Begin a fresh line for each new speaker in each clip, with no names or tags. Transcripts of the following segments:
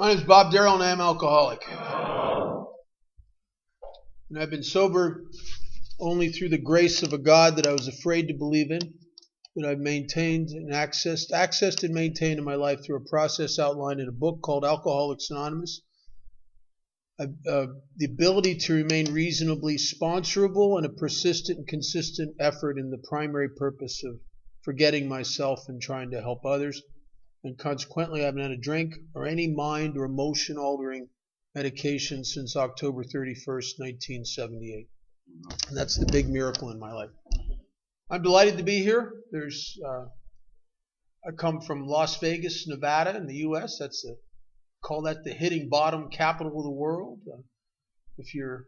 My name is Bob Darrell, and I am alcoholic. And I've been sober only through the grace of a God that I was afraid to believe in, that I've maintained and accessed and maintained in my life through a process outlined in a book called Alcoholics Anonymous. The ability to remain reasonably sponsorable and a persistent and consistent effort in the primary purpose of forgetting myself and trying to help others. And consequently, I haven't had a drink or any mind or emotion-altering medication since October 31st, 1978. And that's the big miracle in my life. I'm delighted to be here. I come from Las Vegas, Nevada in the U.S. Call that the hitting bottom capital of the world. If you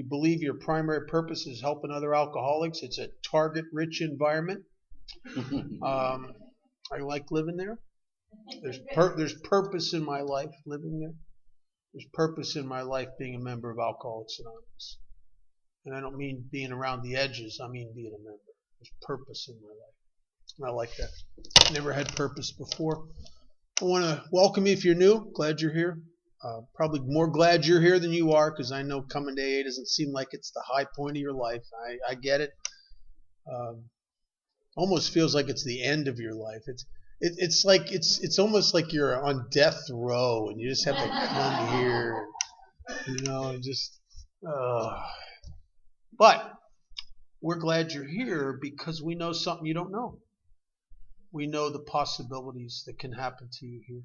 believe your primary purpose is helping other alcoholics, it's a target-rich environment. I like living there. There's purpose in my life living there. There's purpose in my life being a member of Alcoholics Anonymous. And I don't mean being around the edges. I mean being a member. There's purpose in my life. And I like that. Never had purpose before. I want to welcome you if you're new. Glad you're here. Probably more glad you're here than you are, because I know coming to AA doesn't seem like it's the high point of your life. I get it. Almost feels like it's the end of your life. It's almost like you're on death row and you just have to come here, But we're glad you're here because we know something you don't know. We know the possibilities that can happen to you here.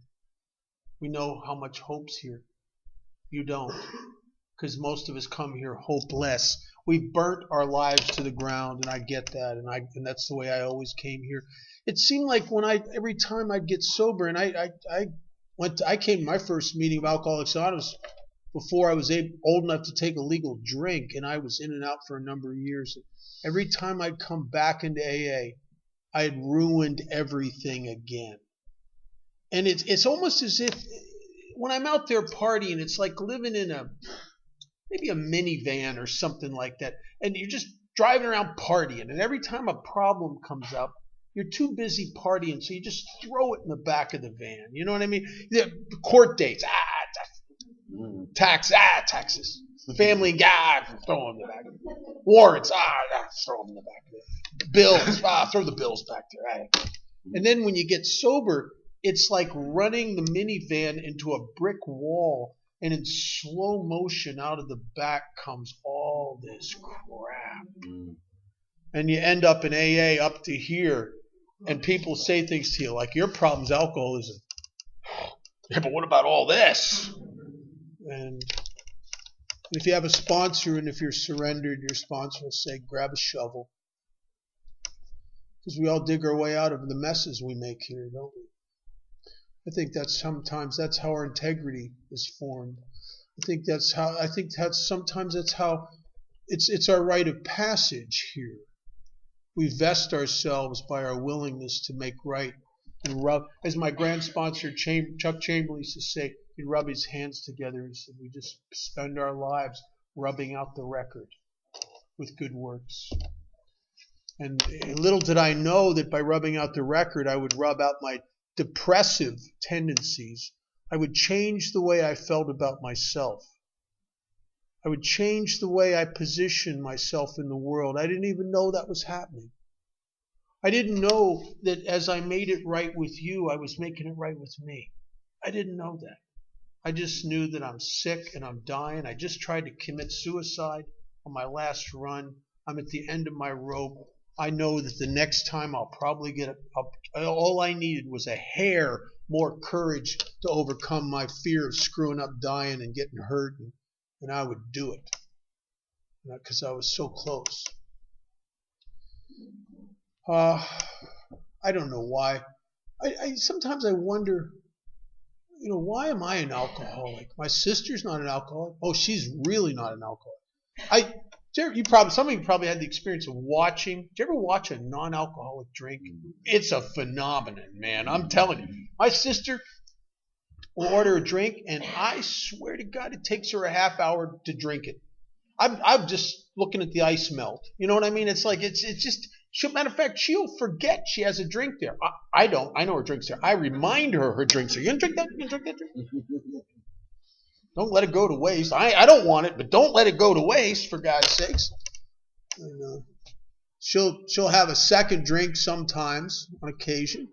We know how much hope's here. You don't, because most of us come here hopeless. We've burnt our lives to the ground, and I get that, and that's the way I always came here. It seemed like every time I'd get sober, and I came to my first meeting of Alcoholics Anonymous before I was old enough to take a legal drink, and I was in and out for a number of years. Every time I'd come back into AA, I had ruined everything again. And it's almost as if when I'm out there partying, it's like living in maybe a minivan or something like that, and you're just driving around partying, and every time a problem comes up, you're too busy partying, so you just throw it in the back of the van. You know what I mean? Court dates, taxes. Family, throw them in the back of it. Warrants, throw them in the back of it. Bills, throw the bills back there. And then when you get sober, it's like running the minivan into a brick wall, and in slow motion out of the back comes all this crap. And you end up in AA up to here, and people say things to you like, your problem's alcoholism. Yeah, but what about all this? And if you have a sponsor, and if you're surrendered, your sponsor will say, grab a shovel. Because we all dig our way out of the messes we make here, don't we? I think sometimes that's how our integrity is formed. Sometimes that's how it's our rite of passage here. We vest ourselves by our willingness to make right and rub. As my grand sponsor Chuck Chamberlain used to say, he'd rub his hands together. He said, we just spend our lives rubbing out the record with good works. And little did I know that by rubbing out the record, I would rub out my depressive tendencies. I would change the way I felt about myself. I would change the way I positioned myself in the world. I didn't even know that was happening. I didn't know that as I made it right with you, I was making it right with me. I didn't know that. I just knew that I'm sick and I'm dying. I just tried to commit suicide on my last run. I'm at the end of my rope. I know that the next time I'll probably get up. All I needed was a hair more courage to overcome my fear of screwing up, dying, and getting hurt, and I would do it because I was so close. I don't know why. Sometimes I wonder, why am I an alcoholic? My sister's not an alcoholic. Oh, she's really not an alcoholic. Some of you probably had the experience of watching. Did you ever watch a non-alcoholic drink? It's a phenomenon, man. I'm telling you. My sister will order a drink, and I swear to God, it takes her a half hour to drink it. I'm just looking at the ice melt. You know what I mean? It's like it's just Matter of fact, she'll forget she has a drink there. I don't. I know her drink's there. I remind her drink's there. You gonna drink that? You gonna drink that drink? Don't let it go to waste. I don't want it, but don't let it go to waste, for God's sakes. And, she'll have a second drink sometimes on occasion.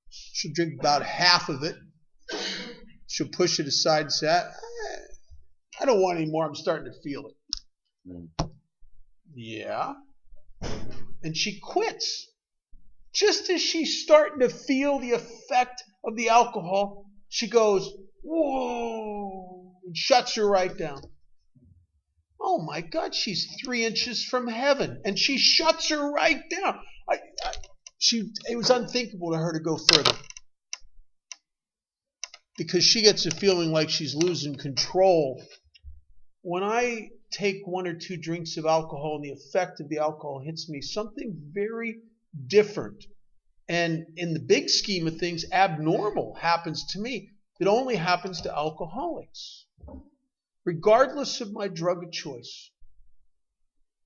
She'll drink about half of it. She'll push it aside and say, I don't want any more. I'm starting to feel it. Yeah. And she quits. Just as she's starting to feel the effect of the alcohol, she goes, whoa, and shuts her right down. Oh my God, she's 3 inches from heaven, and she shuts her right down. It was unthinkable to her to go further, because she gets a feeling like she's losing control. When I take 1 or 2 drinks of alcohol and the effect of the alcohol hits me, something very different, and in the big scheme of things, abnormal happens to me. It only happens to alcoholics. Regardless of my drug of choice,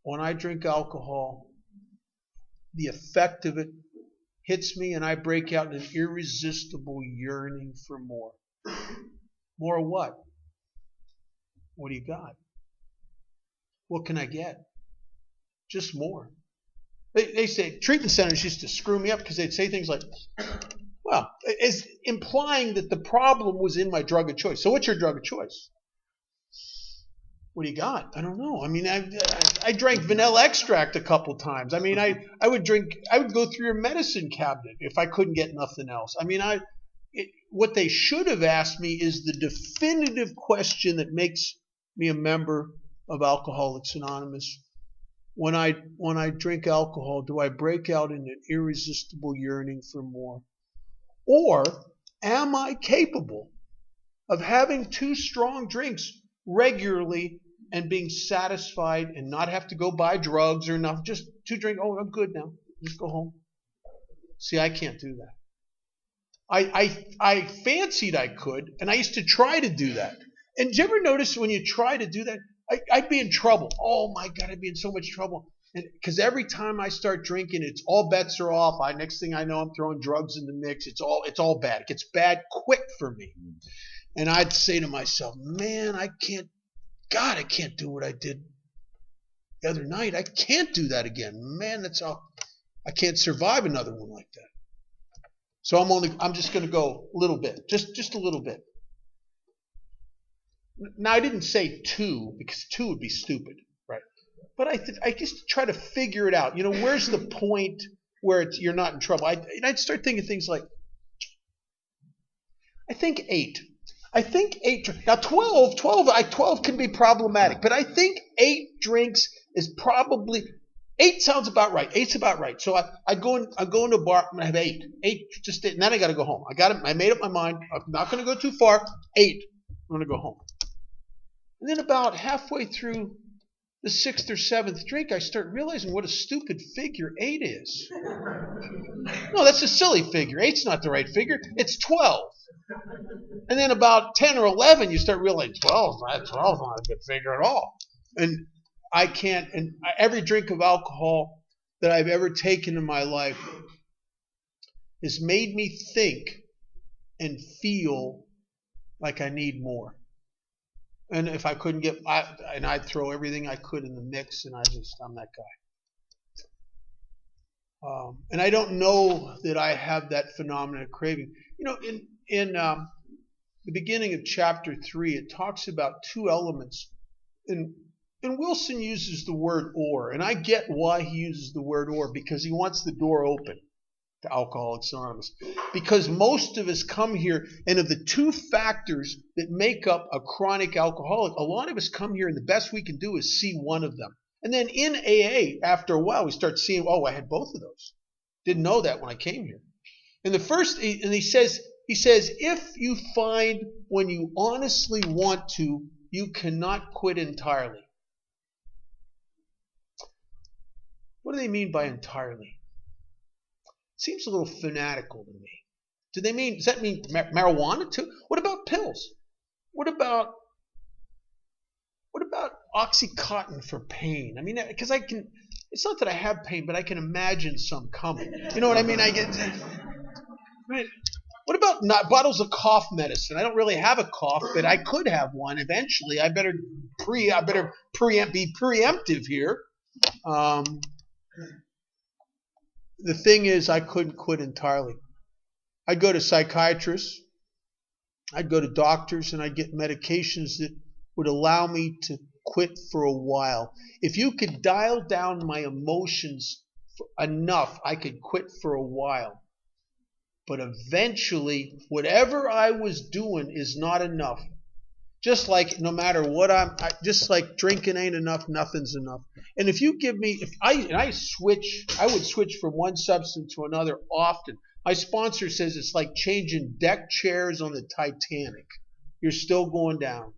when I drink alcohol, the effect of it hits me and I break out in an irresistible yearning for more. More of what? What do you got? What can I get? Just more. They say treatment centers used to screw me up because they'd say things like, well, as implying that the problem was in my drug of choice. So what's your drug of choice? What do you got? I don't know. I mean, I drank vanilla extract a couple times. I mean, I would go through your medicine cabinet if I couldn't get nothing else. I mean, what they should have asked me is the definitive question that makes me a member of Alcoholics Anonymous. When I drink alcohol, do I break out in an irresistible yearning for more? Or am I capable of having 2 strong drinks regularly and being satisfied and not have to go buy drugs or nothing? Just 2 drinks. Oh, I'm good now. Just go home. See, I can't do that. I fancied I could, and I used to try to do that. And did you ever notice when you try to do that, I'd be in trouble. Oh my God, I'd be in so much trouble. Because every time I start drinking, it's all bets are off. Next thing I know, I'm throwing drugs in the mix. It's all bad. It gets bad quick for me. And I'd say to myself, man, I can't do what I did the other night. I can't do that again. Man, I can't survive another one like that. So I'm just going to go a little bit, just a little bit. Now, I didn't say 2 because 2 would be stupid, right? But I just try to figure it out. Where's the point where you're not in trouble? I'd start thinking things like, I think 8. I think 8. Now 12 can be problematic, but I think 8 drinks is probably 8 sounds about right. 8's about right. So I go into a bar. I'm gonna have 8. 8, just 8, and then I got to go home. I made up my mind. I'm not going to go too far. 8. I'm going to go home. And then about halfway through the 6th or 7th drink, I start realizing what a stupid figure 8 is. No, that's a silly figure. 8's not the right figure. It's 12. And then about 10 or 11, you start realizing 12's not a good figure at all. And I can't. And every drink of alcohol that I've ever taken in my life has made me think and feel like I need more. And if I couldn't get, I'd throw everything I could in the mix, and I'm that guy. And I don't know that I have that phenomenon of craving. In the beginning of chapter 3, it talks about 2 elements. And Wilson uses the word or, and I get why he uses the word or, because he wants the door open to Alcoholics Anonymous. Because most of us come here, and of the 2 factors that make up a chronic alcoholic, a lot of us come here and the best we can do is see one of them. And then in AA, after a while, we start seeing, oh, I had both of those. Didn't know that when I came here. And the first, and he says, if you find when you honestly want to, you cannot quit entirely. What do they mean by entirely? Seems a little fanatical to me. Does that mean marijuana too? What about pills? What about Oxycontin for pain? I mean, because it's not that I have pain, but I can imagine some coming. You know what I mean? I get, right. What about not bottles of cough medicine? I don't really have a cough, but I could have one eventually. I better be preemptive here. The thing is, I couldn't quit entirely. I'd go to psychiatrists, I'd go to doctors, and I'd get medications that would allow me to quit for a while. If you could dial down my emotions enough, I could quit for a while. But eventually, whatever I was doing is not enough. Just like no matter what just like drinking ain't enough, nothing's enough. And if you give me, I would switch from one substance to another often. My sponsor says it's like changing deck chairs on the Titanic. You're still going down.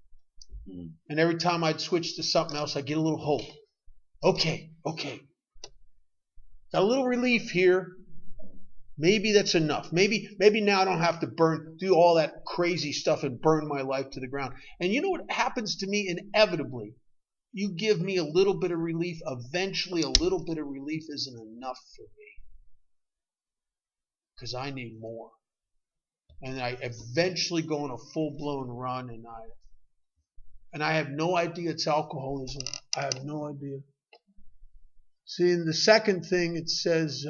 And every time I'd switch to something else, I'd get a little hope. Okay. Got a little relief here. Maybe that's enough. Maybe now I don't have to do all that crazy stuff and burn my life to the ground. And you know what happens to me inevitably? You give me a little bit of relief. Eventually, a little bit of relief isn't enough for me. Because I need more. And I eventually go on a full-blown run, and I have no idea it's alcoholism. I have no idea. See, in the second thing, it says,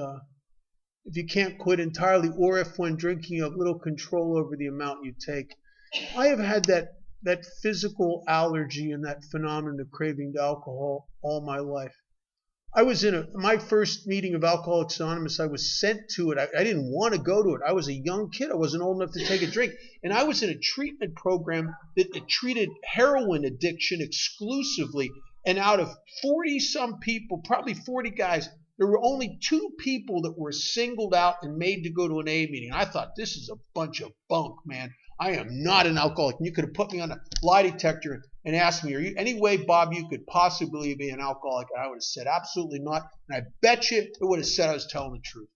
if you can't quit entirely, or if when drinking you have little control over the amount you take. I have had that physical allergy and that phenomenon of craving alcohol all my life. I was in my first meeting of Alcoholics Anonymous. I was sent to it. I didn't want to go to it. I was a young kid. I wasn't old enough to take a drink. And I was in a treatment program that treated heroin addiction exclusively. And out of 40-some people, probably 40 guys, there were only 2 people that were singled out and made to go to an A meeting. I thought, this is a bunch of bunk, man. I am not an alcoholic. And you could have put me on a lie detector and asked me, are you any way, Bob, you could possibly be an alcoholic? And I would have said, absolutely not. And I bet you it would have said I was telling the truth.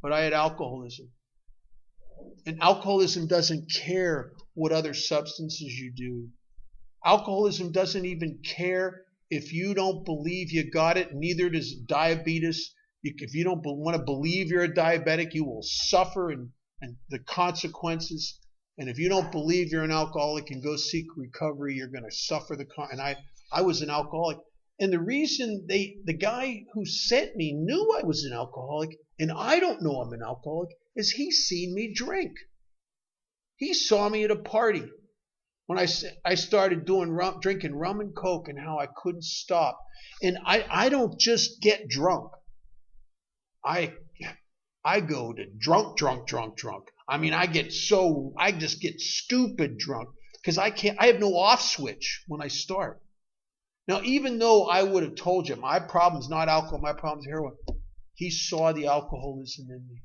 But I had alcoholism. And alcoholism doesn't care what other substances you do. Alcoholism doesn't even care if you don't believe you got it. Neither does diabetes. If you don't want to believe you're a diabetic, you will suffer and the consequences. And if you don't believe you're an alcoholic and go seek recovery, you're going to suffer and I was an alcoholic. And the reason the guy who sent me knew I was an alcoholic, and I don't know I'm an alcoholic, is he's seen me drink. He saw me at a party when I started drinking rum and coke and how I couldn't stop. And I don't just get drunk. I go to drunk. I mean, I just get stupid drunk because I have no off switch when I start. Now, even though I would have told you my problem's not alcohol, my problem's heroin, he saw the alcoholism in me.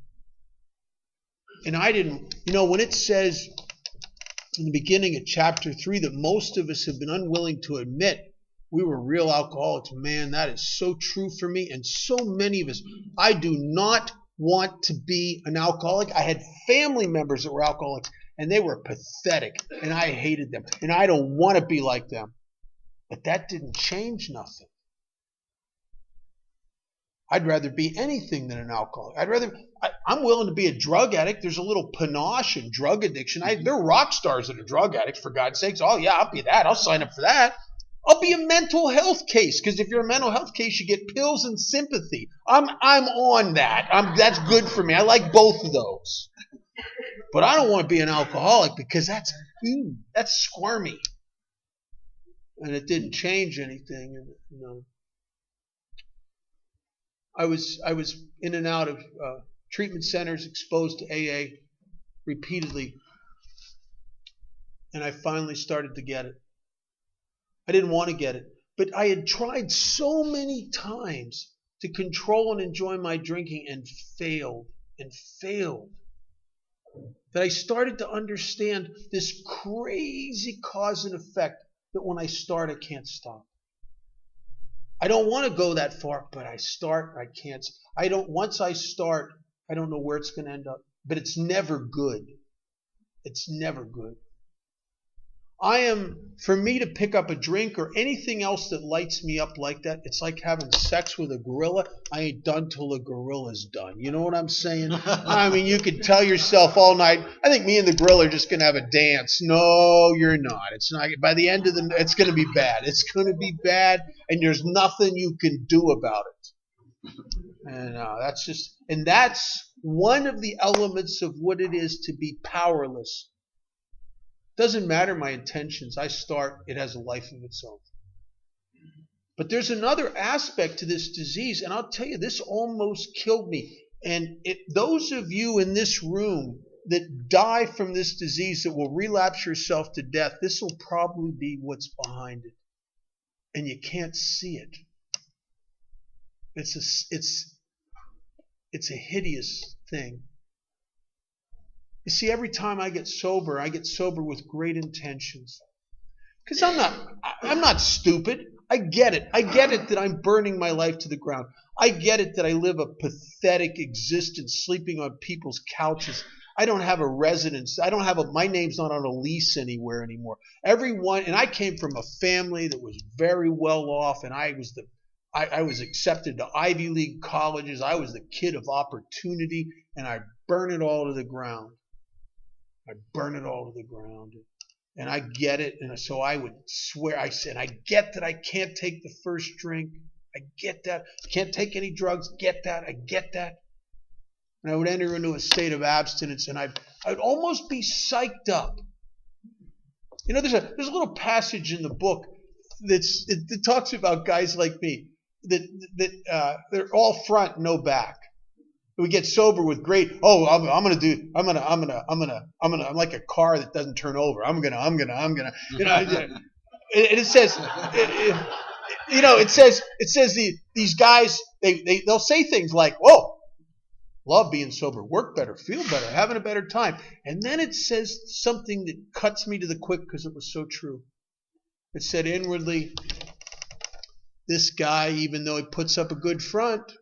And I didn't, when it says in the beginning of chapter 3 that most of us have been unwilling to admit we were real alcoholics, man, that is so true for me and so many of us. I do not want to be an alcoholic. I had family members that were alcoholics, and they were pathetic, and I hated them, and I don't want to be like them. But that didn't change nothing. I'd rather be anything than an alcoholic. I'm willing to be a drug addict. There's a little panache in drug addiction. There are rock stars that are drug addicts, for God's sakes. Oh, yeah, I'll be that. I'll sign up for that. I'll be a mental health case, because if you're a mental health case, you get pills and sympathy. I'm on that. That's good for me. I like both of those. But I don't want to be an alcoholic because that's squirmy. And it didn't change anything. I was in and out of treatment centers, exposed to AA repeatedly, and I finally started to get it. I didn't want to get it, but I had tried so many times to control and enjoy my drinking and failed that I started to understand this crazy cause and effect that when I start, I can't stop. I don't want to go that far, but I start, I can't. Once I start, I don't know where it's going to end up, but it's never good. It's never good. For me to pick up a drink or anything else that lights me up like that, it's like having sex with a gorilla. I ain't done till the gorilla's done. You know what I'm saying? I mean, you could tell yourself all night, I think me and the gorilla are just going to have a dance. No, you're not. It's not. By the end of it's going to be bad. It's going to be bad, and there's nothing you can do about it. And that's one of the elements of what it is to be powerless. Doesn't matter my intentions. I start, it has a life of its own. But there's another aspect to this disease, and I'll tell you, this almost killed me. And those of you in this room that die from this disease that will relapse yourself to death, this will probably be what's behind it. And you can't see it. It's a hideous thing. You see, every time I get sober with great intentions. Because I'm not stupid. I get it. I get it that I'm burning my life to the ground. I get it that I live a pathetic existence sleeping on people's couches. I don't have a residence. My name's not on a lease anywhere anymore. And I came from a family that was very well off, and I was accepted to Ivy League colleges. I was the kid of opportunity, and I burn it all to the ground. And I get it. And so I would swear, I get that I can't take the first drink. I get that. I can't take any drugs. Get that. I get that. And I would enter into a state of abstinence, and I'd almost be psyched up. You know, there's a little passage in the book that talks about guys like me that they're all front, no back. We get sober with great. Oh, I'm like a car that doesn't turn over. I'm gonna. You know, and it says, it says these guys they'll say things like, "Whoa, love being sober, work better, feel better, having a better time," and then it says something that cuts me to the quick because it was so true. It said inwardly, this guy, even though he puts up a good front.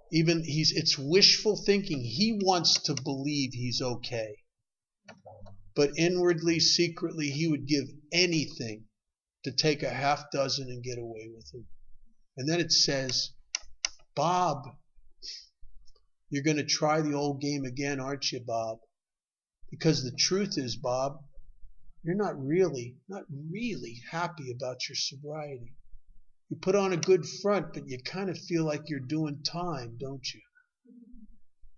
It's wishful thinking. He wants to believe he's okay. But inwardly, secretly, he would give anything to take a half dozen and get away with them. And then it says, Bob, you're going to try the old game again, aren't you, Bob? Because the truth is, Bob, you're not really happy about your sobriety. You put on a good front, but you kind of feel like you're doing time, don't you?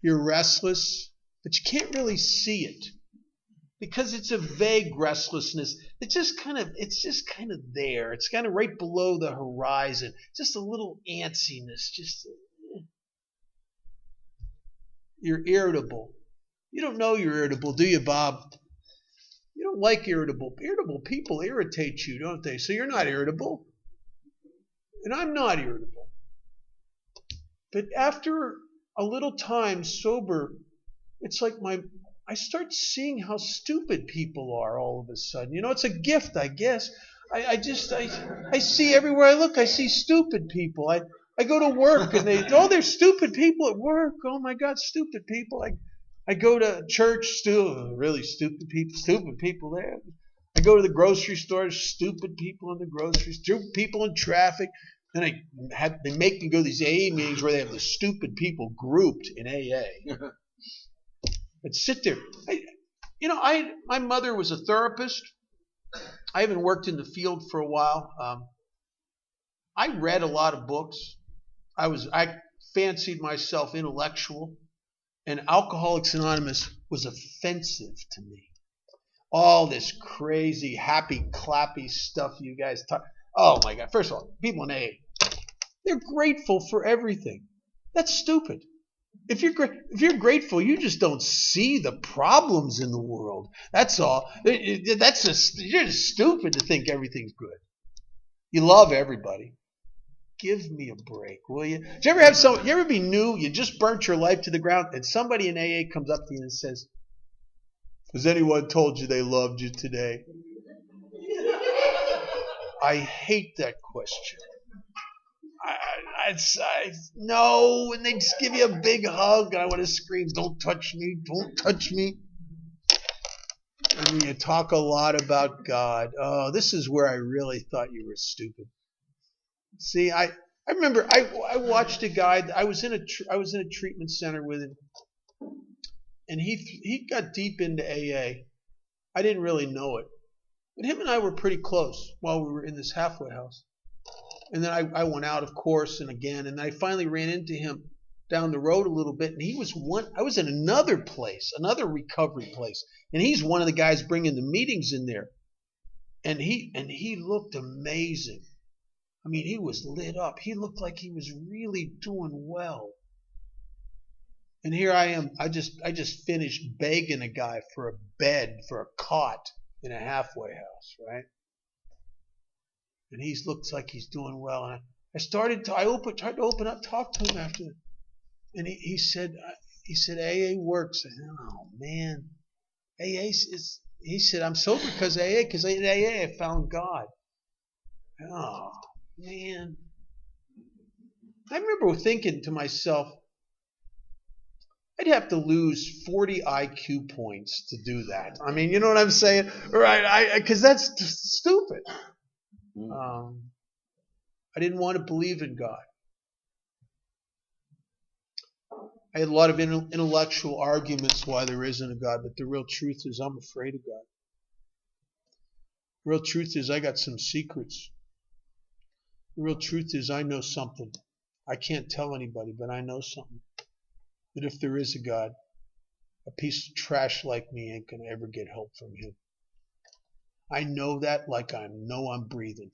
You're restless, but you can't really see it because it's a vague restlessness. It's just kind of there. It's kind of right below the horizon. Just a little antsiness. You're irritable. You don't know you're irritable, do you, Bob? You don't like irritable. Irritable people irritate you, don't they? So you're not irritable. And I'm not irritable. But after a little time sober, it's like I start seeing how stupid people are all of a sudden. You know, it's a gift, I guess. I see everywhere I look, I see stupid people. I go to work and there's stupid people at work. Oh my God, stupid people. I go to church, still really stupid people there. I go to the grocery store, stupid people in the grocery store, stupid people in traffic. Then they make me go to these AA meetings where they have the stupid people grouped in AA. But sit there. My mother was a therapist. I haven't worked in the field for a while. I read a lot of books. I fancied myself intellectual, and Alcoholics Anonymous was offensive to me. All this crazy, happy, clappy stuff you guys talk. Oh my God! First of all, people in AA, they're grateful for everything. That's stupid. If you're grateful, you just don't see the problems in the world. That's all. You're just stupid to think everything's good. You love everybody. Give me a break, will you? Did you ever be new? You just burnt your life to the ground, and somebody in AA comes up to you and says, "Has anyone told you they loved you today?" I hate that question. No, and they just give you a big hug, and I want to scream, "Don't touch me! Don't touch me!" I mean, you talk a lot about God. Oh, this is where I really thought you were stupid. See, I remember I watched a guy. I was in a treatment center with him, and he got deep into AA. I didn't really know it, but him and I were pretty close while we were in this halfway house. And then I went out, of course, and again, and I finally ran into him down the road a little bit, and I was in another place, another recovery place, and he's one of the guys bringing the meetings in there, and he looked amazing. I mean, he was lit up. He looked like he was really doing well. And here I am. I just finished begging a guy for a bed, for a cot in a halfway house, right? And he looks like he's doing well. And tried to open up, talk to him after that. And he said AA works. I said, oh man, AA is. He said, I'm sober because in AA I found God. Oh man, I remember thinking to myself, I'd have to lose 40 IQ points to do that. I mean, you know what I'm saying, right? Because that's stupid. I didn't want to believe in God. I had a lot of intellectual arguments why there isn't a God, but the real truth is I'm afraid of God. The real truth is I got some secrets. The real truth is I know something. I can't tell anybody, but I know something. That if there is a God, a piece of trash like me ain't going to ever get help from him. I know that like I know I'm breathing.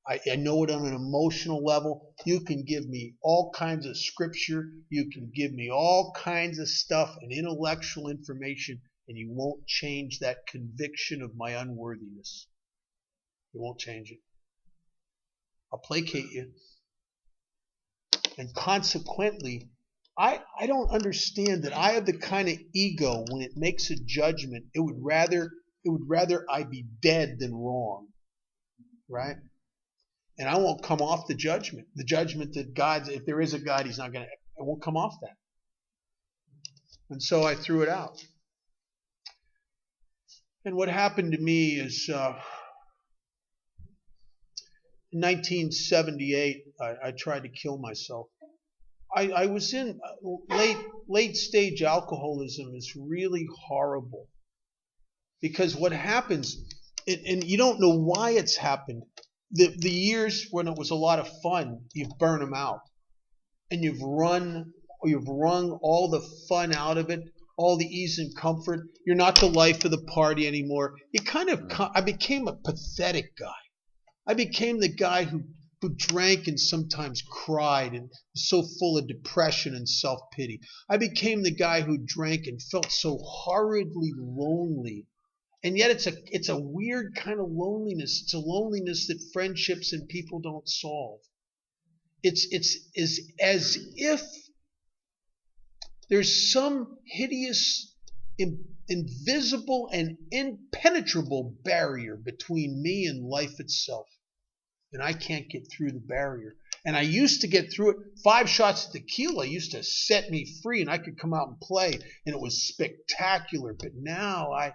I know it on an emotional level. You can give me all kinds of scripture. You can give me all kinds of stuff and intellectual information, and you won't change that conviction of my unworthiness. You won't change it. I'll placate you. And consequently, I don't understand that I have the kind of ego when it makes a judgment. It would rather I be dead than wrong. Right? And I won't come off the judgment. The judgment that God, if there is a God, I won't come off that. And so I threw it out. And what happened to me is in 1978, I tried to kill myself. I was in late stage alcoholism is really horrible. Because what happens, and you don't know why it's happened. The years when it was a lot of fun, you burn them out. And you've wrung all the fun out of it, all the ease and comfort. You're not the life of the party anymore. I became a pathetic guy. I became the guy who drank and sometimes cried and was so full of depression and self-pity. I became the guy who drank and felt so horridly lonely. And yet it's a weird kind of loneliness. It's a loneliness that friendships and people don't solve. It's as if there's some hideous, invisible, and impenetrable barrier between me and life itself. And I can't get through the barrier. And I used to get through it. 5 shots of tequila used to set me free, and I could come out and play, and it was spectacular. But now I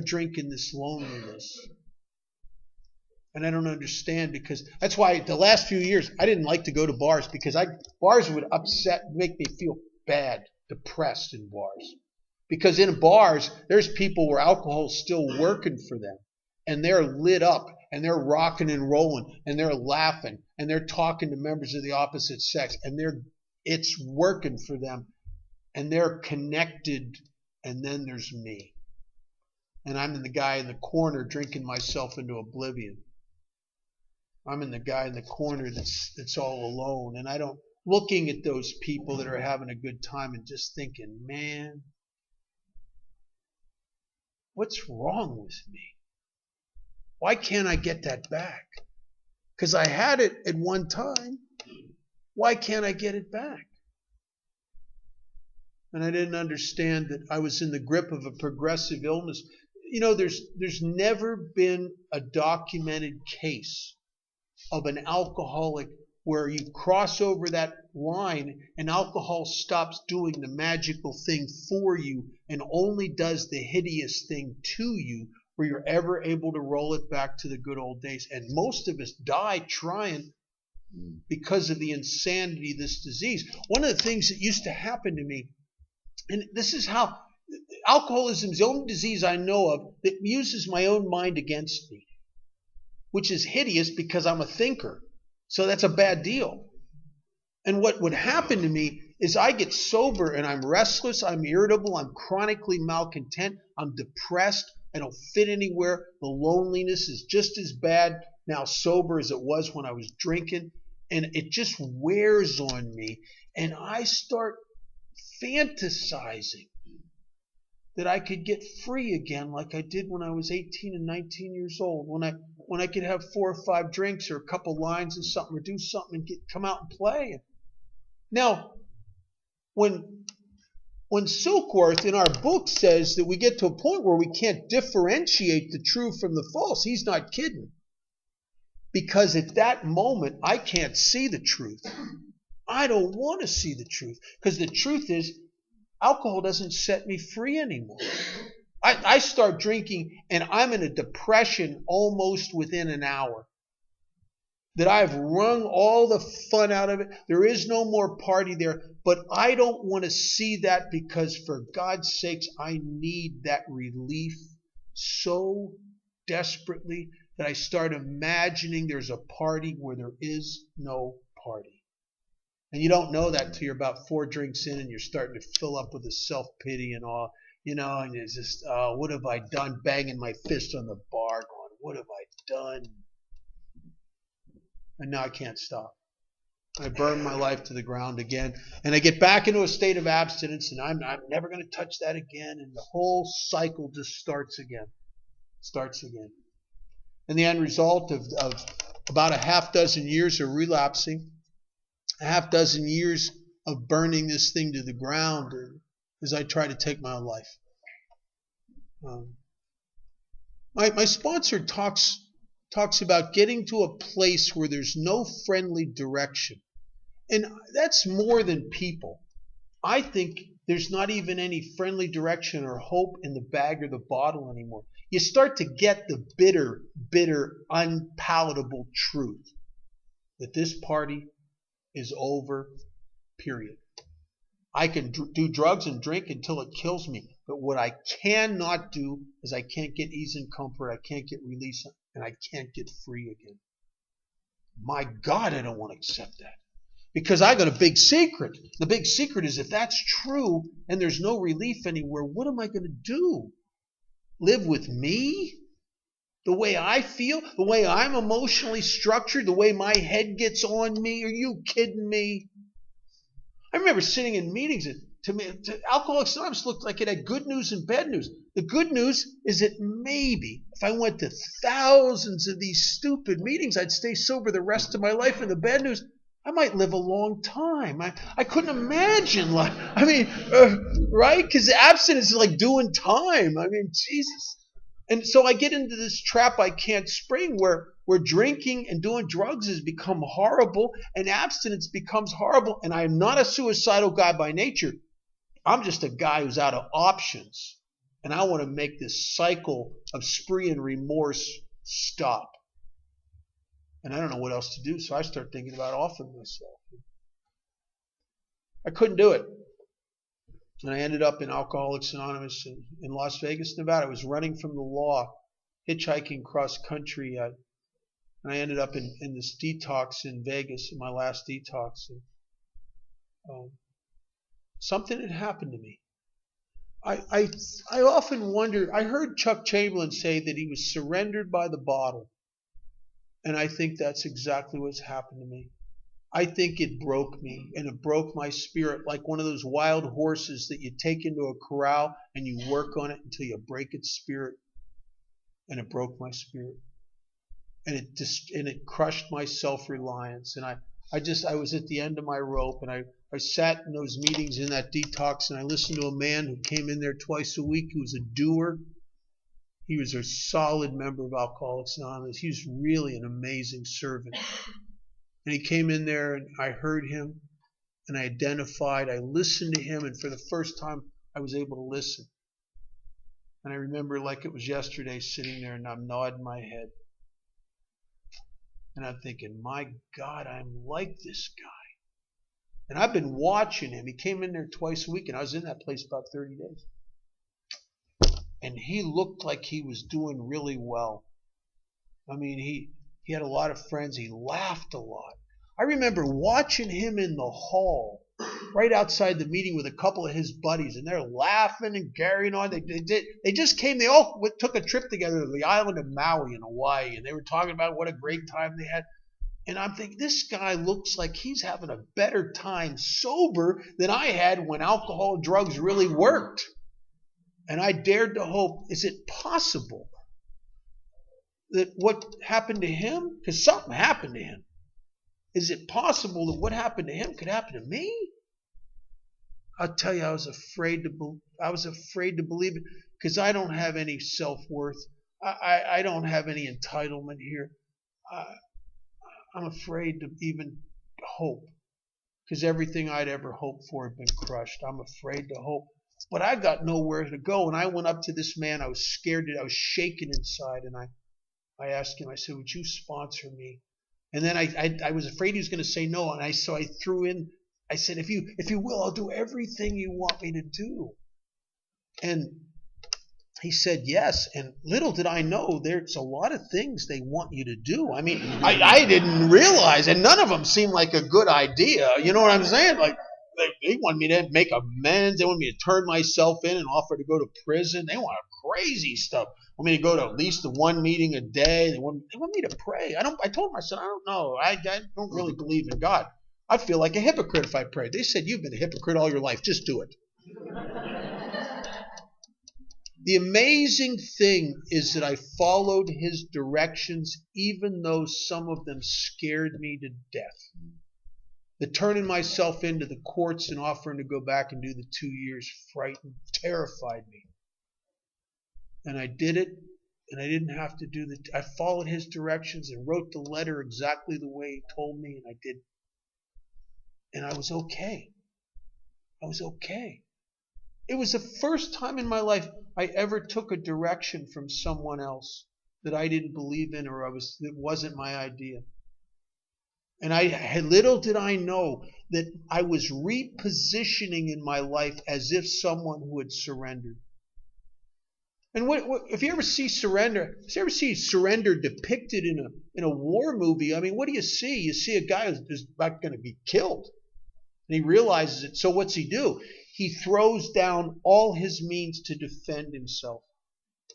drink in this loneliness. And I don't understand, because that's why the last few years I didn't like to go to bars, because bars would make me feel bad, depressed in bars. Because in bars, there's people where alcohol's still working for them. And they're lit up, and they're rocking and rolling, and they're laughing, and they're talking to members of the opposite sex, and it's working for them, and they're connected. And then there's me. And I'm the guy in the corner drinking myself into oblivion. I'm in the guy in the corner that's all alone. And looking at those people that are having a good time and just thinking, man, what's wrong with me? Why can't I get that back? Because I had it at one time. Why can't I get it back? And I didn't understand that I was in the grip of a progressive illness. You know, there's never been a documented case of an alcoholic where you cross over that line and alcohol stops doing the magical thing for you and only does the hideous thing to you, where you're ever able to roll it back to the good old days. And most of us die trying because of the insanity of this disease. One of the things that used to happen to me, and this is how alcoholism is the only disease I know of that uses my own mind against me, which is hideous because I'm a thinker. So that's a bad deal. And what would happen to me is I get sober and I'm restless, I'm irritable, I'm chronically malcontent, I'm depressed, I don't fit anywhere. The loneliness is just as bad now sober as it was when I was drinking. And it just wears on me. And I start fantasizing that I could get free again like I did when I was 18 and 19 years old, when I could have 4 or 5 drinks or a couple lines of something or do something and come out and play. Now, when Silkworth in our book says that we get to a point where we can't differentiate the true from the false, he's not kidding. Because at that moment, I can't see the truth. I don't want to see the truth. Because the truth is, alcohol doesn't set me free anymore. I start drinking and I'm in a depression almost within an hour. That I've wrung all the fun out of it. There is no more party there. But I don't want to see that, because for God's sakes, I need that relief so desperately that I start imagining there's a party where there is no party. And you don't know that until you're about 4 drinks in and you're starting to fill up with a self-pity and all, and it's just, what have I done? Banging my fist on the bar going, what have I done? And now I can't stop. I burn my life to the ground again. And I get back into a state of abstinence, and I'm never going to touch that again. And the whole cycle just starts again. And the end result of about a half dozen years of relapsing, a half dozen years of burning this thing to the ground as I try to take my own life. My sponsor talks about getting to a place where there's no friendly direction. And that's more than people. I think there's not even any friendly direction or hope in the bag or the bottle anymore. You start to get the bitter, unpalatable truth that this party is over, period. I can do drugs and drink until it kills me. But what I cannot do is I can't get ease and comfort, I can't get release, and I can't get free again. My God, I don't want to accept that. Because I got a big secret. The big secret is, if that's true and there's no relief anywhere, what am I going to do? Live with me? The way I feel? The way I'm emotionally structured? The way my head gets on me? Are you kidding me? I remember sitting in meetings, and to me, Alcoholics Anonymous looked like it had good news and bad news. The good news is that maybe if I went to thousands of these stupid meetings, I'd stay sober the rest of my life. And the bad news, I might live a long time. I couldn't imagine, right? Because abstinence is like doing time. Jesus. And so I get into this trap I can't spring, where drinking and doing drugs has become horrible, and abstinence becomes horrible. And I am not a suicidal guy by nature. I'm just a guy who's out of options. And I want to make this cycle of spree and remorse stop. And I don't know what else to do, so I start thinking about offing myself. I couldn't do it. And I ended up in Alcoholics Anonymous in Las Vegas, Nevada. I was running from the law, hitchhiking cross country. And I ended up in this detox in Vegas, in my last detox. And something had happened to me. I often wonder, I heard Chuck Chamberlain say that he was surrendered by the bottle. And I think that's exactly what's happened to me. I think it broke me, and it broke my spirit like one of those wild horses that you take into a corral and you work on it until you break its spirit. And it broke my spirit. And it crushed my self-reliance. And I was at the end of my rope, and I sat in those meetings in that detox, and I listened to a man who came in there twice a week who was a doer. He was a solid member of Alcoholics Anonymous. He was really an amazing servant. And he came in there and I heard him and I identified, I listened to him, and for the first time I was able to listen. And I remember like it was yesterday sitting there and I'm nodding my head. And I'm thinking, my God, I'm like this guy. And I've been watching him. He came in there twice a week and I was in that place about 30 days. And he looked like he was doing really well. I mean, he had a lot of friends. He laughed a lot. I remember watching him in the hall right outside the meeting with a couple of his buddies, and they're laughing and carrying on. They just came. They all took a trip together to the island of Maui in Hawaii, and they were talking about what a great time they had. And I'm thinking, this guy looks like he's having a better time sober than I had when alcohol and drugs really worked. And I dared to hope, is it possible that what happened to him, because something happened to him, is it possible that what happened to him could happen to me? I'll tell you, I was afraid to believe it, because I don't have any self-worth. I don't have any entitlement here. I'm afraid to even hope, because everything I'd ever hoped for had been crushed. I'm afraid to hope. But I got nowhere to go, and I went up to this man. I was scared. I was shaking inside, and I asked him, I said, would you sponsor me? And then I was afraid he was going to say no, and so I threw in, I said, if you will, I'll do everything you want me to do. And he said yes, and little did I know there's a lot of things they want you to do. I mean, I didn't realize, and none of them seemed like a good idea. You know what I'm saying? Like, they wanted me to make amends. They wanted me to turn myself in and offer to go to prison. They wanted crazy stuff. I mean, to go to at least the one meeting a day. They want me to pray. I told them, I said, I don't know. I don't really believe in God. I'd feel like a hypocrite if I prayed. They said, you've been a hypocrite all your life. Just do it. The amazing thing is that I followed his directions, even though some of them scared me to death. The turning myself into the courts and offering to go back and do the 2 years terrified me. And I did it, and I didn't have to I followed his directions and wrote the letter exactly the way he told me, and I did. And I was okay. I was okay. It was the first time in my life I ever took a direction from someone else that I didn't believe in or that wasn't my idea. And little did I know that I was repositioning in my life as if someone who had surrendered. And if you ever see surrender, depicted in a war movie, I mean, what do you see? You see a guy who's about going to be killed. And he realizes it. So what's he do? He throws down all his means to defend himself.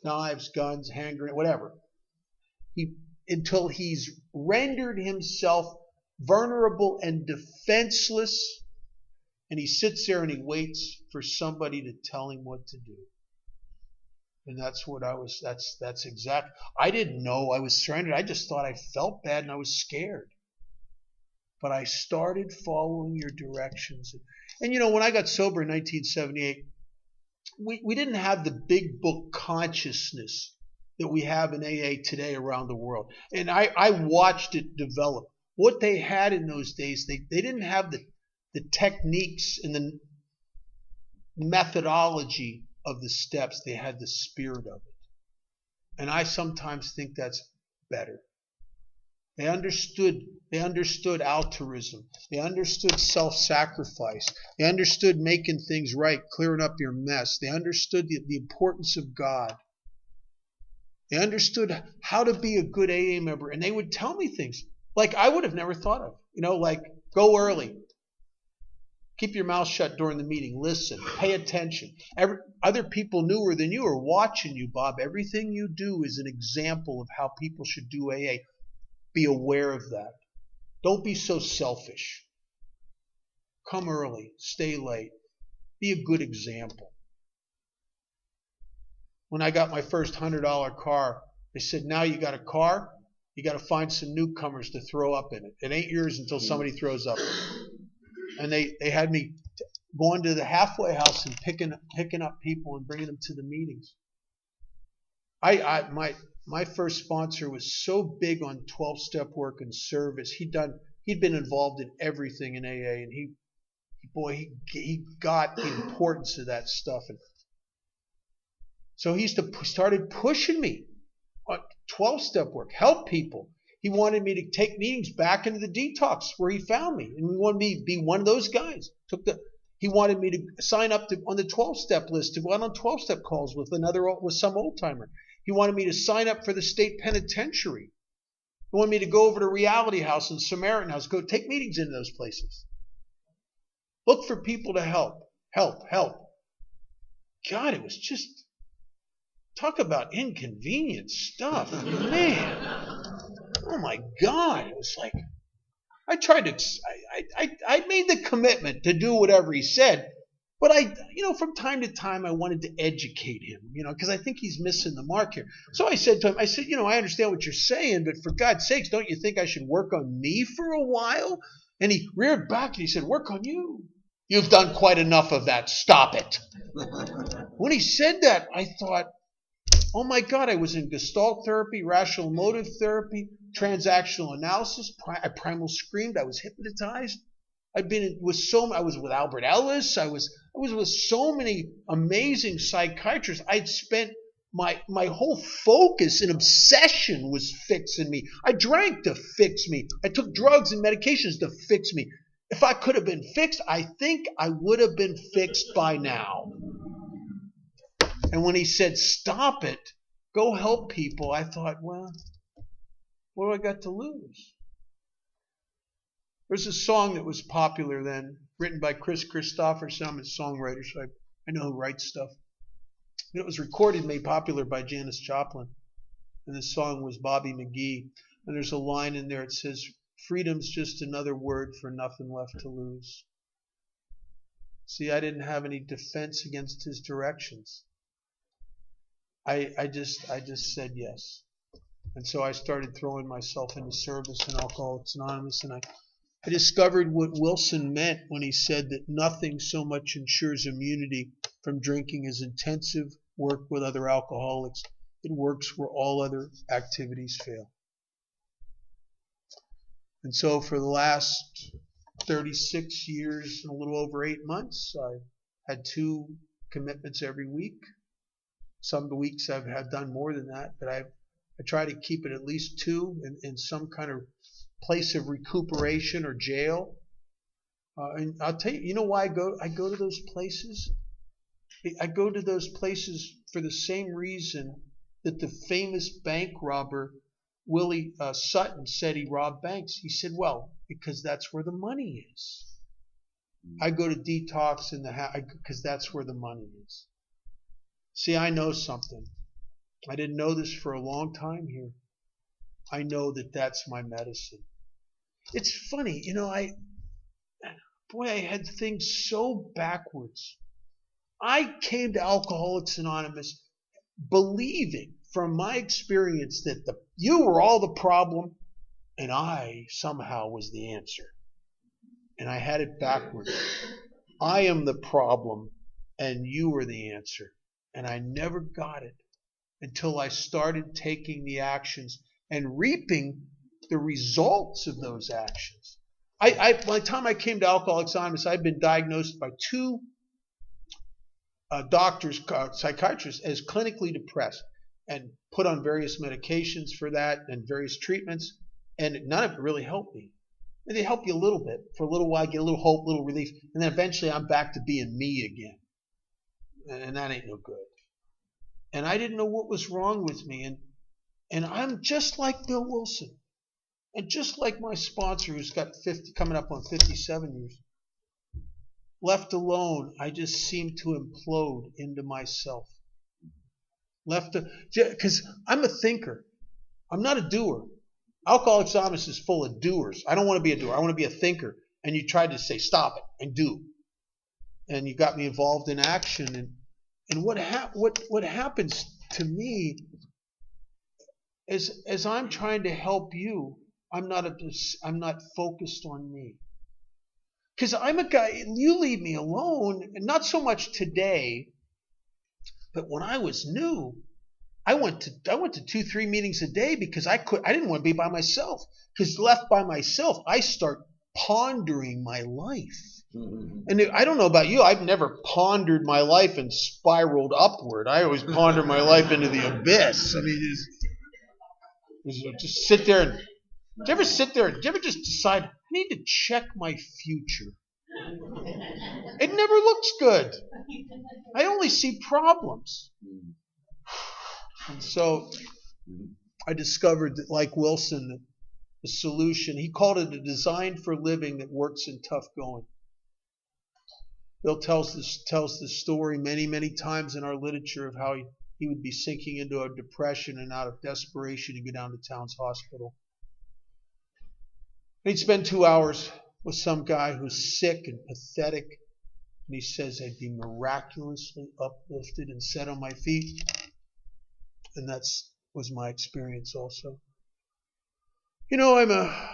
Knives, guns, hand grenades, whatever. Until he's rendered himself vulnerable and defenseless, and he sits there and he waits for somebody to tell him what to do. And that's what that's exact. I didn't know I was surrendered. I just thought I felt bad and I was scared. But I started following your directions. And when I got sober in 1978, we didn't have the big book consciousness that we have in AA today around the world. And I watched it develop. What they had in those days, they didn't have the techniques and the methodology of the steps. They had the spirit of it. And I sometimes think that's better. They understood altruism. They understood self-sacrifice. They understood making things right, clearing up your mess. They understood the importance of God. They understood how to be a good AA member. And they would tell me things like I would have never thought of. Like go early. Keep your mouth shut during the meeting. Listen. Pay attention. Other people newer than you are watching you, Bob. Everything you do is an example of how people should do AA. Be aware of that. Don't be so selfish. Come early. Stay late. Be a good example. When I got my first $100 car, they said, now you got a car, you got to find some newcomers to throw up in it. It ain't yours until somebody throws up in it. And they had me going to the halfway house and picking up people and bringing them to the meetings. My first sponsor was so big on 12-step work and service. He'd done he'd been involved in everything in AA, and he got the importance of that stuff. And so he started pushing me on 12-step work, help people. He wanted me to take meetings back into the detox where he found me, and he wanted me to be one of those guys. He wanted me to sign up on the 12-step list to go out on 12-step calls with some old timer. He wanted me to sign up for the state penitentiary. He wanted me to go over to Reality House and Samaritan House, go take meetings in those places. Look for people to help. God, it was just, talk about inconvenient stuff. Man, oh my God. It was like, I made the commitment to do whatever he said, but from time to time I wanted to educate him, because I think he's missing the mark here. So I said to him, I understand what you're saying, but for God's sakes, don't you think I should work on me for a while? And he reared back and he said, work on you. You've done quite enough of that. Stop it. When he said that, I thought, oh my God, I was in Gestalt therapy, rational emotive therapy, transactional analysis. I primal screamed. I was hypnotized. I was with Albert Ellis. I was with so many amazing psychiatrists. I'd spent my whole focus and obsession was fixing me. I drank to fix me. I took drugs and medications to fix me. If I could have been fixed, I think I would have been fixed by now. And when he said, stop it, go help people, I thought, well, what do I got to lose? There's a song that was popular then, written by Chris Christopherson. I'm a songwriter, so I know who writes stuff. And it was recorded, made popular by Janis Joplin. And the song was Bobby McGee. And there's a line in there, it says, freedom's just another word for nothing left to lose. See, I didn't have any defense against his directions. I just said yes. And so I started throwing myself into service in Alcoholics Anonymous, and I discovered what Wilson meant when he said that nothing so much ensures immunity from drinking as intensive work with other alcoholics. It works where all other activities fail. And so for the last 36 years and a little over 8 months, I had 2 commitments every week. Some weeks I've done more than that, but I try to keep it at least 2 in some kind of place of recuperation or jail. And I'll tell you, you know why I go to those places? I go to those places for the same reason that the famous bank robber Willie Sutton said he robbed banks. He said, well, because that's where the money is. I go to detox because that's where the money is. See, I know something. I didn't know this for a long time here. I know that that's my medicine. It's funny, I had things so backwards. I came to Alcoholics Anonymous believing from my experience that you were all the problem and I somehow was the answer. And I had it backwards. I am the problem and you are the answer. And I never got it until I started taking the actions and reaping the results of those actions. By the time I came to Alcoholics Anonymous, I'd been diagnosed by 2 doctors, psychiatrists, as clinically depressed and put on various medications for that and various treatments, and none of it really helped me. And they help you a little bit. For a little while, get a little hope, a little relief, and then eventually I'm back to being me again. And that ain't no good. And I didn't know what was wrong with me. And I'm just like Bill Wilson. And just like my sponsor, who's got coming up on 57 years. Left alone, I just seem to implode into myself. Because I'm a thinker. I'm not a doer. Alcoholics Anonymous is full of doers. I don't want to be a doer. I want to be a thinker. And you tried to say, stop it, and do. And you got me involved in action. And what happens to me is, as I'm trying to help you, I'm not focused on me. Because I'm a guy, you leave me alone, and not so much today, but when I was new, I went to 2-3 meetings a day because I didn't want to be by myself. Because left by myself, I start pondering my life. And I don't know about you, I've never pondered my life and spiraled upward. I always ponder my life into the abyss. I mean, just sit there and. Do you ever sit there? Do you ever just decide, I need to check my future? It never looks good. I only see problems. And so I discovered that, like Wilson, the solution, he called it a design for living that works in tough going. Bill tells the story many, many times in our literature of how he would be sinking into a depression and out of desperation he'd go down to Towns Hospital. And he'd spend 2 hours with some guy who's sick and pathetic. And he says, I'd be miraculously uplifted and set on my feet. And that was my experience also. You know,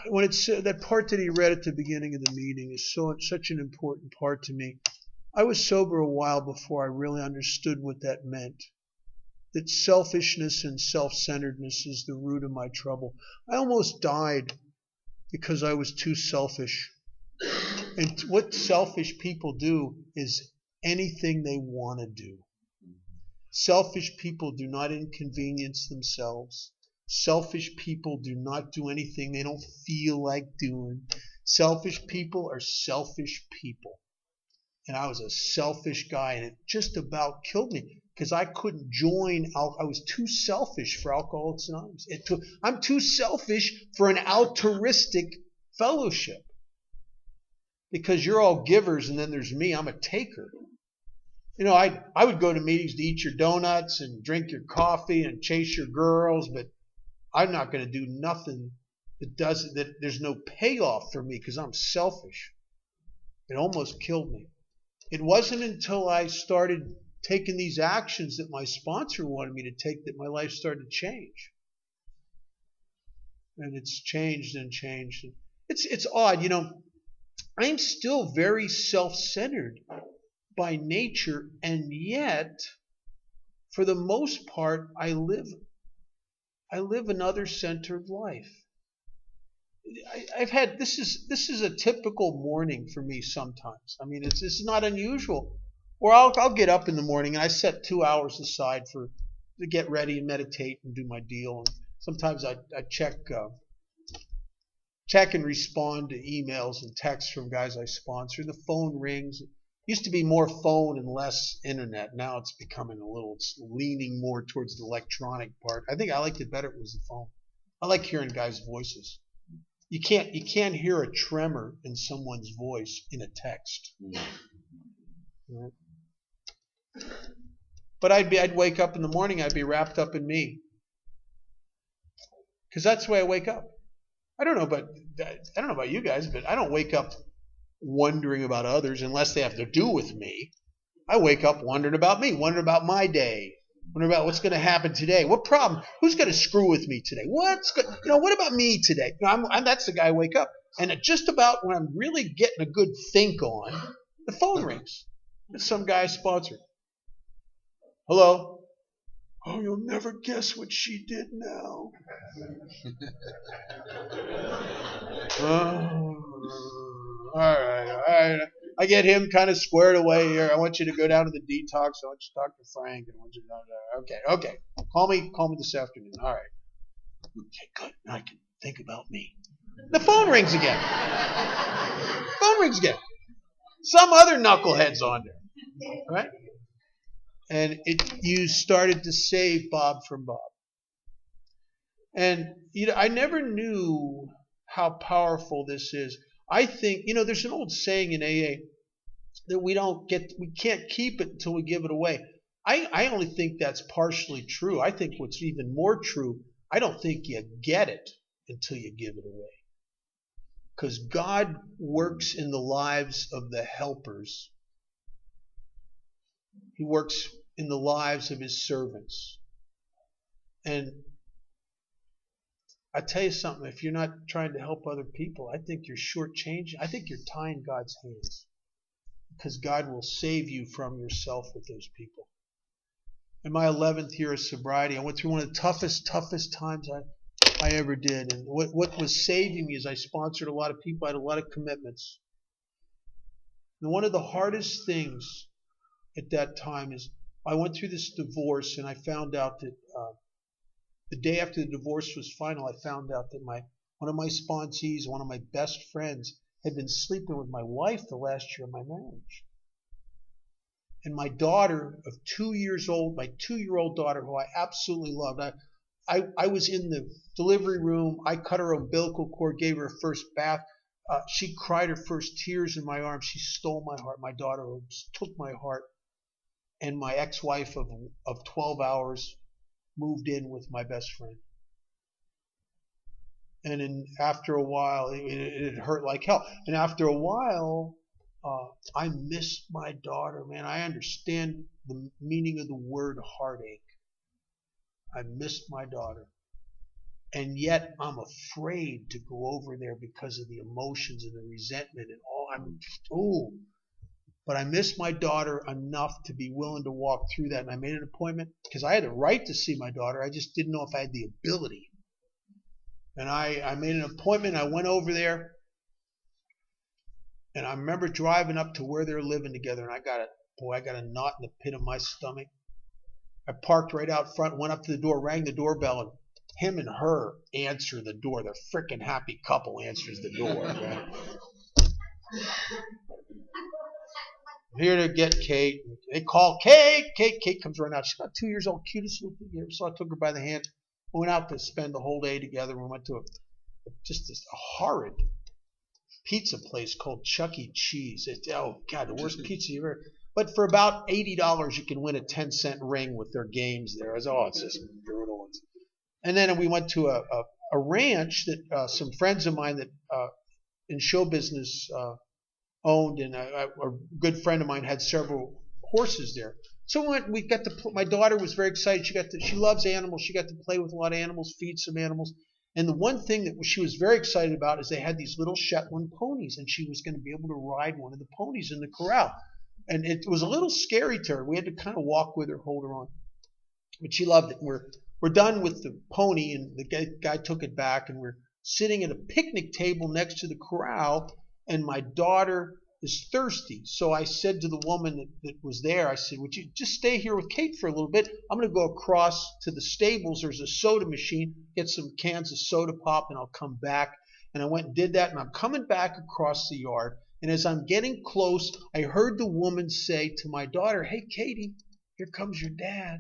when it's that part that he read at the beginning of the meeting is such an important part to me. I was sober a while before I really understood what that meant. That selfishness and self-centeredness is the root of my trouble. I almost died because I was too selfish. And what selfish people do is anything they want to do. Selfish people do not inconvenience themselves. Selfish people do not do anything they don't feel like doing. Selfish people are selfish people. And I was a selfish guy, and it just about killed me because I couldn't join. I was too selfish for Alcoholics Anonymous. I'm too selfish for an altruistic fellowship because you're all givers, and then there's me. I'm a taker. You know, I would go to meetings to eat your donuts and drink your coffee and chase your girls, but I'm not going to do nothing that there's no payoff for me because I'm selfish. It almost killed me. It wasn't until I started taking these actions that my sponsor wanted me to take that my life started to change. And it's changed and changed. It's odd, you know. I'm still very self-centered by nature, and yet, for the most part, I live an other-centered life. I've had this is a typical morning for me sometimes. I mean, it's not unusual. Or I'll get up in the morning and I set 2 hours aside to get ready and meditate and do my deal. And sometimes I check and respond to emails and texts from guys I sponsor. The phone rings. It used to be more phone and less internet. Now it's becoming it's leaning more towards the electronic part. I think I liked it better if it was the phone. I like hearing guys' voices. You can't hear a tremor in someone's voice in a text. Right? But I'd wake up in the morning, I'd be wrapped up in me. Because that's the way I wake up. I don't know about you guys, but I don't wake up wondering about others unless they have to do with me. I wake up wondering about me, wondering about my day, wondering about what's going to happen today. What problem? Who's going to screw with me today? What about me today? That's the guy I wake up. And just about when I'm really getting a good think on, the phone rings. It's some guy sponsored. Hello? Oh, you'll never guess what she did now. All right. I get him kind of squared away here. I want you to go down to the detox. I want you to talk to Frank. And I want you to, okay. Call me this afternoon. All right. Okay, good. Now I can think about me. The phone rings again. Some other knucklehead's on there. Right? And you started to save Bob from Bob. And I never knew how powerful this is. I think, there's an old saying in AA that we can't keep it until we give it away. I only think that's partially true. I think what's even more true, I don't think you get it until you give it away. Because God works in the lives of the helpers. He works in the lives of his servants. And I tell you something, if you're not trying to help other people, I think you're shortchanging. I think you're tying God's hands. Because God will save you from yourself with those people. in my 11th year of sobriety. I went through one of the toughest times I ever did. And what was saving me is I sponsored a lot of people. I had a lot of commitments. And one of the hardest things at that time is I went through this divorce, and I found out that the day after the divorce was final, I found out that one of my sponsees, one of my best friends, had been sleeping with my wife the last year of my marriage. And my daughter of 2 years old, my 2-year-old daughter, who I absolutely loved, I was in the delivery room. I cut her umbilical cord, gave her her first bath. She cried her first tears in my arms. She stole my heart. My daughter took my heart. And my ex-wife of 12 hours moved in with my best friend. And after a while, it hurt like hell. And after a while, I missed my daughter, man. I understand the meaning of the word heartache. I missed my daughter. And yet I'm afraid to go over there because of the emotions and the resentment and all. But I missed my daughter enough to be willing to walk through that. And I made an appointment because I had the right to see my daughter. I just didn't know if I had the ability. And I made an appointment. I went over there. And I remember driving up to where they're living together. And I got a knot in the pit of my stomach. I parked right out front, went up to the door, rang the doorbell, and him and her answer the door. The frickin' happy couple answers the door. Right? I'm here to get Kate. They call Kate. Kate comes running out. She's about 2 years old, cutest little thing you ever saw. I took her by the hand. We went out to spend the whole day together. We went to just this horrid pizza place called Chuck E. Cheese. Oh God, the worst pizza you ever. But for about $80, you can win a 10-cent ring with their games there. It's just brutal. And then we went to a ranch that some friends of mine that in show business owned, and a good friend of mine had several horses there. So we got to. My daughter was very excited. She loves animals. She got to play with a lot of animals, feed some animals. And the one thing that she was very excited about is they had these little Shetland ponies, and she was going to be able to ride one of the ponies in the corral. And it was a little scary to her. We had to kind of walk with her, hold her on. But she loved it. We're done with the pony, and the guy took it back, and we're sitting at a picnic table next to the corral, and my daughter is thirsty. So I said to the woman that was there, I said, would you just stay here with Kate for a little bit? I'm going to go across to the stables. There's a soda machine, get some cans of soda pop, and I'll come back. And I went and did that, and I'm coming back across the yard. And as I'm getting close, I heard the woman say to my daughter, hey, Katie, here comes your dad.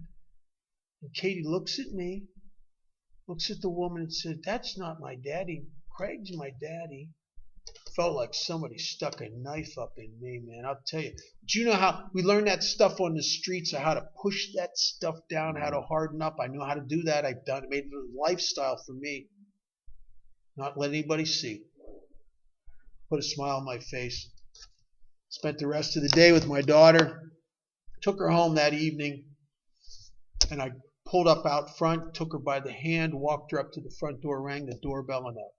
And Katie looks at me, looks at the woman and said, that's not my daddy. Craig's my daddy. Felt like somebody stuck a knife up in me, man. I'll tell you. Do you know how we learn that stuff on the streets, of how to push that stuff down, how to harden up? I know how to do that. I've done it. Made it a lifestyle for me. Not let anybody see. Put a smile on my face. Spent the rest of the day with my daughter. Took her home that evening. And I pulled up out front, took her by the hand, walked her up to the front door, rang the doorbell, and a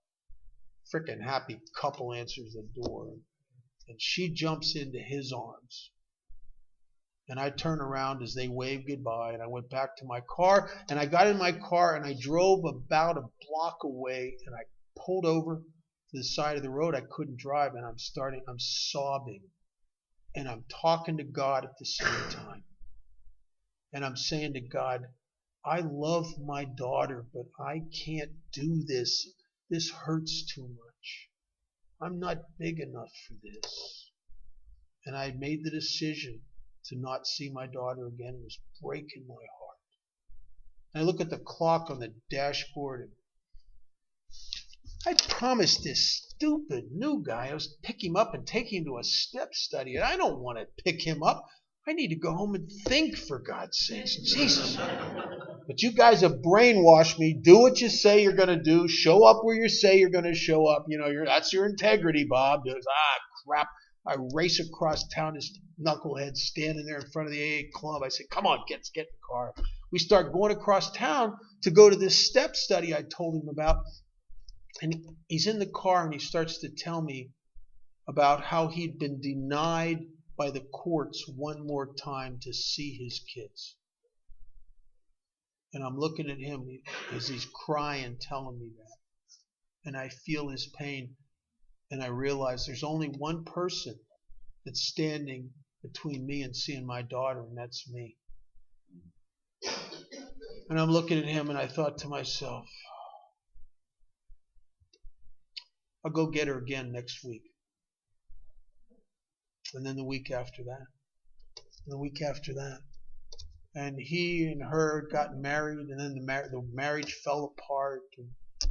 frickin' happy couple answers the door. And she jumps into his arms. And I turn around as they wave goodbye, and I went back to my car, and I got in my car, and I drove about a block away, and I pulled over to the side of the road. I couldn't drive, and I'm sobbing. And I'm talking to God at the same time. And I'm saying to God, I love my daughter, but I can't do this. This hurts too much. I'm not big enough for this. And I made the decision to not see my daughter again. It was breaking my heart. And I look at the clock on the dashboard, and I promised this stupid new guy I was pick him up and take him to a step study, and I don't want to pick him up. I need to go home and think, for God's sakes. Jesus. But you guys have brainwashed me. Do what you say you're going to do. Show up where you say you're going to show up. That's your integrity, Bob. Crap. I race across town, this knucklehead standing there in front of the AA club. I say, come on, get in the car. We start going across town to go to this step study I told him about. And he's in the car, and he starts to tell me about how he'd been denied by the courts one more time to see his kids. And I'm looking at him as he's crying, telling me that. And I feel his pain. And I realize there's only one person that's standing between me and seeing my daughter, and that's me. And I'm looking at him, and I thought to myself, I'll go get her again next week. And then the week after that. And the week after that. And he and her got married, and then the marriage fell apart. And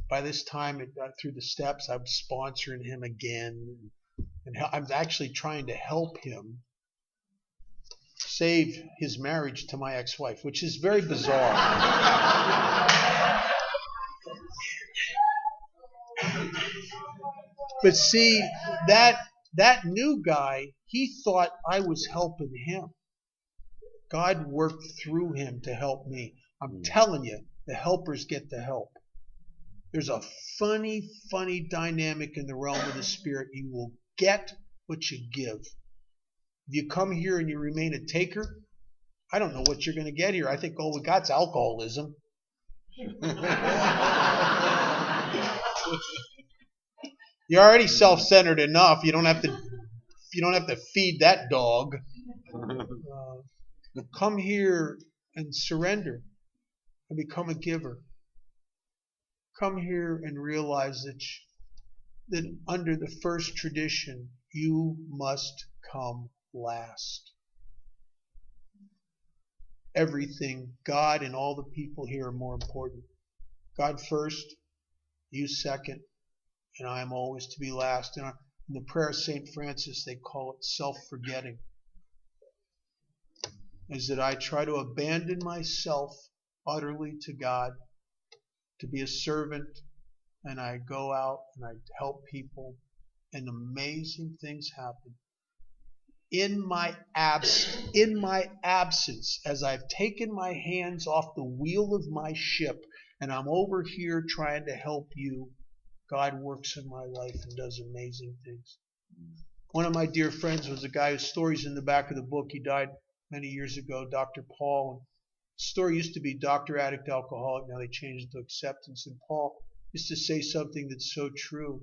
by this time, it got through the steps. I'm sponsoring him again. And I'm actually trying to help him save his marriage to my ex-wife, which is very bizarre. But see, that new guy, he thought I was helping him. God worked through him to help me. I'm telling you, the helpers get the help. There's a funny dynamic in the realm of the Spirit. You will get what you give. If you come here and you remain a taker, I don't know what you're going to get here. I think all we got's alcoholism. You're already self-centered enough. You don't have to feed that dog. Come here and surrender and become a giver. Come here and realize that under the first tradition, you must come last. Everything, God and all the people here are more important. God first, you second, and I am always to be last. In the prayer of St. Francis, they call it self-forgetting. Is that I try to abandon myself utterly to God, to be a servant, and I go out and I help people, and amazing things happen. In my absence, as I've taken my hands off the wheel of my ship, and I'm over here trying to help you, God works in my life and does amazing things. One of my dear friends was a guy whose story's in the back of the book. He died many years ago, Dr. Paul. The story used to be Dr. Addict Alcoholic. Now they changed it to Acceptance. And Paul used to say something that's so true.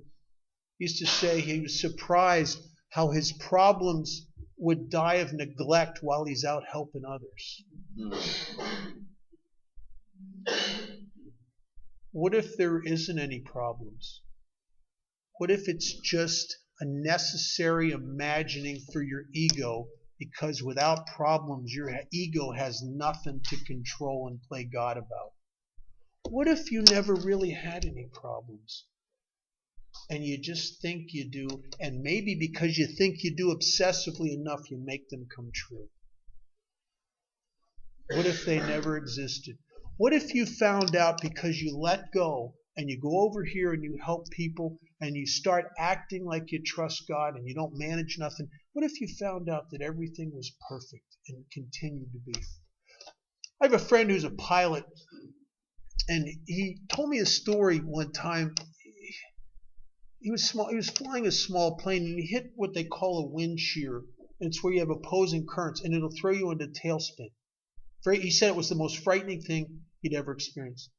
He used to say he was surprised how his problems would die of neglect while he's out helping others. What if there isn't any problems? What if it's just a necessary imagining for your ego? Because without problems, your ego has nothing to control and play God about. What if you never really had any problems? And you just think you do, and maybe because you think you do obsessively enough, you make them come true. What if they never existed? What if you found out because you let go, and you go over here and you help people, and you start acting like you trust God, and you don't manage nothing? What if you found out that everything was perfect and continued to be? I have a friend who's a pilot, and he told me a story one time. He was flying a small plane, and he hit what they call a wind shear. It's where you have opposing currents, and it'll throw you into tailspin. He said it was the most frightening thing he'd ever experienced.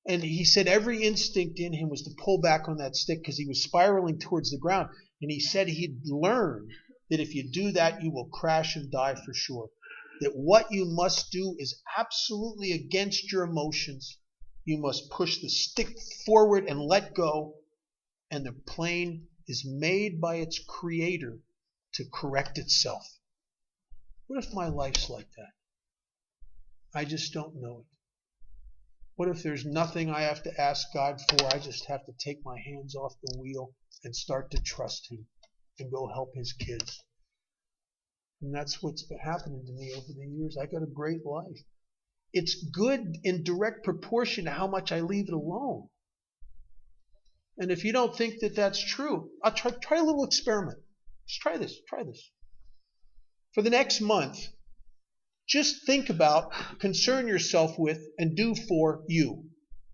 And he said every instinct in him was to pull back on that stick because he was spiraling towards the ground. And he said he'd learned that if you do that, you will crash and die for sure. That what you must do is absolutely against your emotions. You must push the stick forward and let go. And the plane is made by its creator to correct itself. What if my life's like that? I just don't know it. What if there's nothing I have to ask God for? I just have to take my hands off the wheel and start to trust Him and go help His kids. And that's what's been happening to me over the years. I got a great life. It's good in direct proportion to how much I leave it alone. And if you don't think that that's true, I'll try a little experiment. Just try this. For the next month, just think about, concern yourself with, and do for you.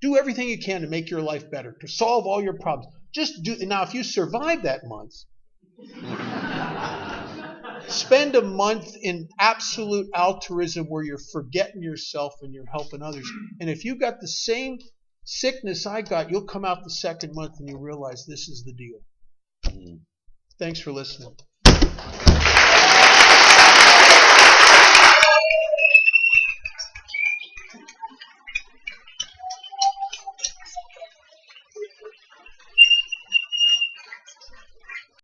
Do everything you can to make your life better, to solve all your problems. Just do. Now, if you survive that month, Spend a month in absolute altruism where you're forgetting yourself and you're helping others. And if you got the same sickness I got, you'll come out the second month and you realize this is the deal. Thanks for listening.